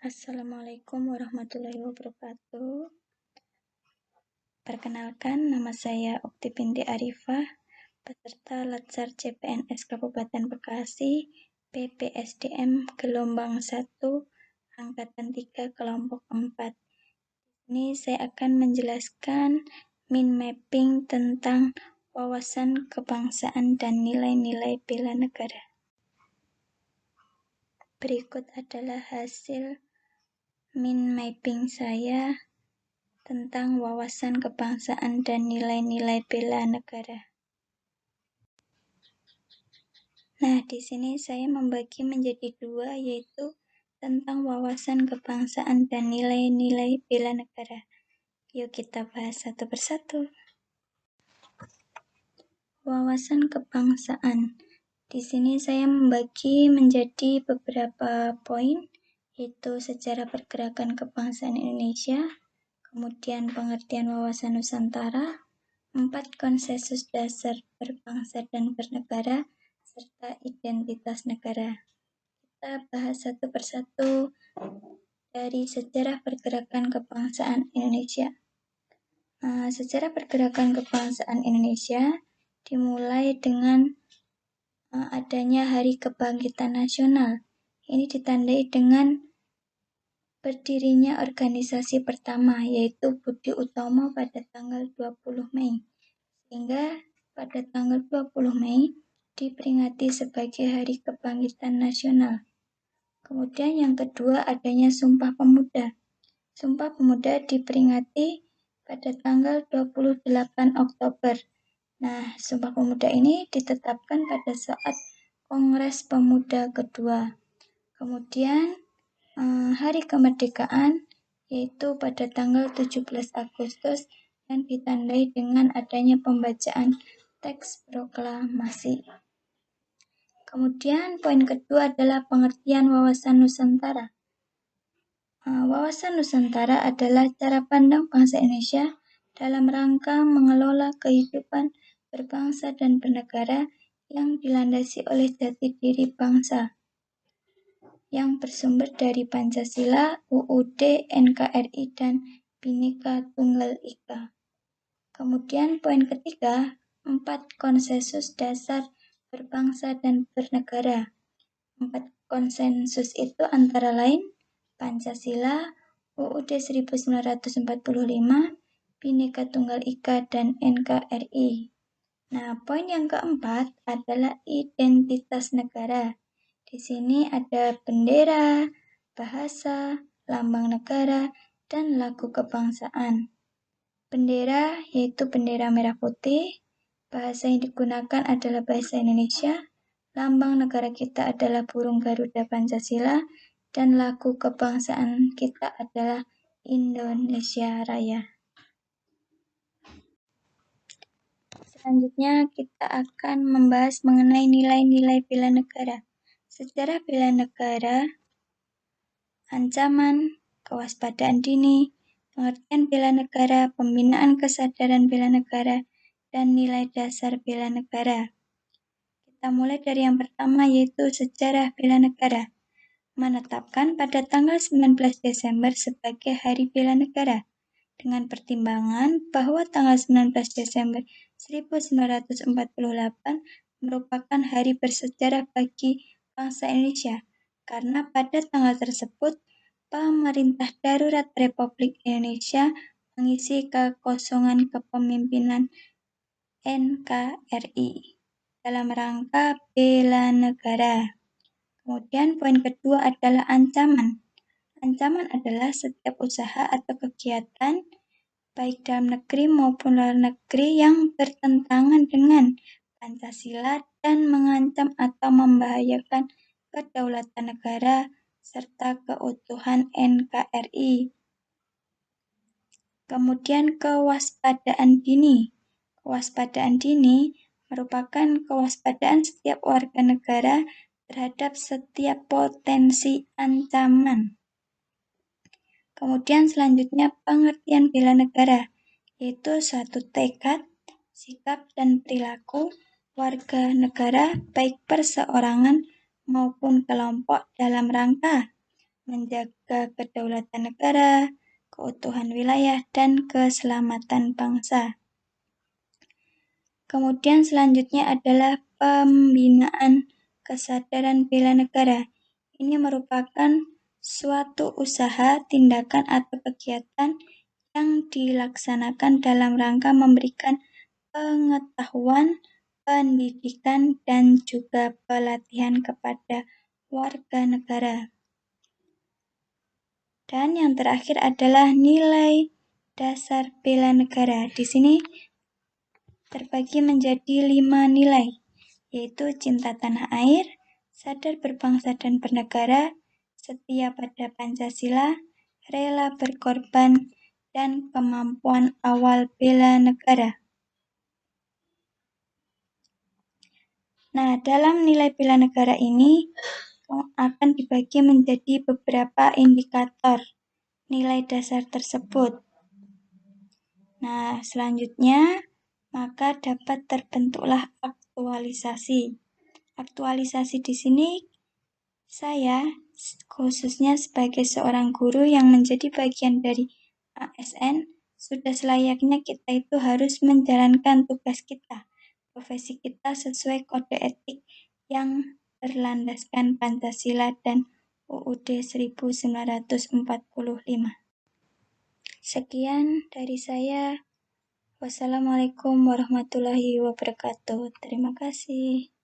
Assalamualaikum warahmatullahi wabarakatuh. Perkenalkan, nama saya Ukti Binti Arifah, peserta Latsar CPNS Kabupaten Bekasi, PPSDM gelombang 1, Angkatan 3, kelompok 4. Ini saya akan menjelaskan mind mapping tentang wawasan kebangsaan dan nilai-nilai bela negara. Berikut adalah hasil mind mapping saya tentang wawasan kebangsaan dan nilai-nilai bela negara. Nah, di sini saya membagi menjadi dua, yaitu tentang wawasan kebangsaan dan nilai-nilai bela negara. Yuk kita bahas satu persatu. Wawasan kebangsaan. Di sini saya membagi menjadi beberapa poin, yaitu sejarah pergerakan kebangsaan Indonesia, kemudian pengertian wawasan Nusantara, 4 konsensus dasar berbangsa dan bernegara, serta identitas negara. Kita bahas satu persatu dari sejarah pergerakan kebangsaan Indonesia. Sejarah pergerakan kebangsaan Indonesia dimulai dengan adanya Hari Kebangkitan Nasional. Ini ditandai dengan berdirinya organisasi pertama, yaitu Budi Utomo pada tanggal 20 Mei. Sehingga pada tanggal 20 Mei diperingati sebagai Hari Kebangkitan Nasional. Kemudian yang kedua adanya Sumpah Pemuda. Sumpah Pemuda diperingati pada tanggal 28 Oktober. Nah, Sumpah Pemuda ini ditetapkan pada saat Kongres Pemuda kedua. Kemudian Hari Kemerdekaan yaitu pada tanggal 17 Agustus yang ditandai dengan adanya pembacaan teks proklamasi. Kemudian poin kedua adalah pengertian wawasan Nusantara. Wawasan Nusantara adalah cara pandang bangsa Indonesia dalam rangka mengelola kehidupan berbangsa dan bernegara yang dilandasi oleh jati diri bangsa, yang bersumber dari Pancasila, UUD, NKRI, dan Bhinneka Tunggal Ika. Kemudian poin ketiga, 4 konsensus dasar berbangsa dan bernegara. 4 konsensus itu antara lain Pancasila, UUD 1945, Bhinneka Tunggal Ika, dan NKRI. Nah, poin yang keempat adalah identitas negara. Di sini ada bendera, bahasa, lambang negara, dan lagu kebangsaan. Bendera yaitu bendera merah putih, bahasa yang digunakan adalah bahasa Indonesia, lambang negara kita adalah burung Garuda Pancasila, dan lagu kebangsaan kita adalah Indonesia Raya. Selanjutnya kita akan membahas mengenai nilai-nilai bela negara. Sejarah bela negara, ancaman, kewaspadaan dini, pengertian bela negara, pembinaan kesadaran bela negara, dan nilai dasar bela negara. Kita mulai dari yang pertama, yaitu sejarah bela negara. Menetapkan pada tanggal 19 Desember sebagai Hari Bela Negara, dengan pertimbangan bahwa tanggal 19 Desember 1948 merupakan hari bersejarah bagi bangsa Indonesia, karena pada tanggal tersebut pemerintah darurat Republik Indonesia mengisi kekosongan kepemimpinan NKRI dalam rangka bela negara. Kemudian poin kedua adalah ancaman. Ancaman adalah setiap usaha atau kegiatan baik dalam negeri maupun luar negeri yang bertentangan dengan Pancasila dan mengancam atau membahayakan kedaulatan negara serta keutuhan NKRI. Kemudian kewaspadaan dini. Kewaspadaan dini merupakan kewaspadaan setiap warga negara terhadap setiap potensi ancaman. Kemudian selanjutnya pengertian bela negara, yaitu suatu tekad, sikap, dan perilaku warga negara baik perseorangan maupun kelompok dalam rangka menjaga kedaulatan negara, keutuhan wilayah, dan keselamatan bangsa. Kemudian selanjutnya adalah pembinaan kesadaran bela negara. Ini merupakan suatu usaha, tindakan, atau kegiatan yang dilaksanakan dalam rangka memberikan pengetahuan, pendidikan, dan juga pelatihan kepada warga negara. Dan yang terakhir adalah nilai dasar bela negara. Di sini terbagi menjadi 5 nilai, yaitu cinta tanah air, sadar berbangsa dan bernegara, setia pada Pancasila, rela berkorban, dan kemampuan awal bela negara. Nah, dalam nilai bela negara ini akan dibagi menjadi beberapa indikator nilai dasar tersebut. Nah, selanjutnya maka dapat terbentuklah aktualisasi. Aktualisasi di sini saya khususnya sebagai seorang guru yang menjadi bagian dari ASN, sudah selayaknya kita itu harus menjalankan tugas kita, profesi kita sesuai kode etik yang berlandaskan Pancasila dan UUD 1945. Sekian dari saya. Wassalamualaikum warahmatullahi wabarakatuh. Terima kasih.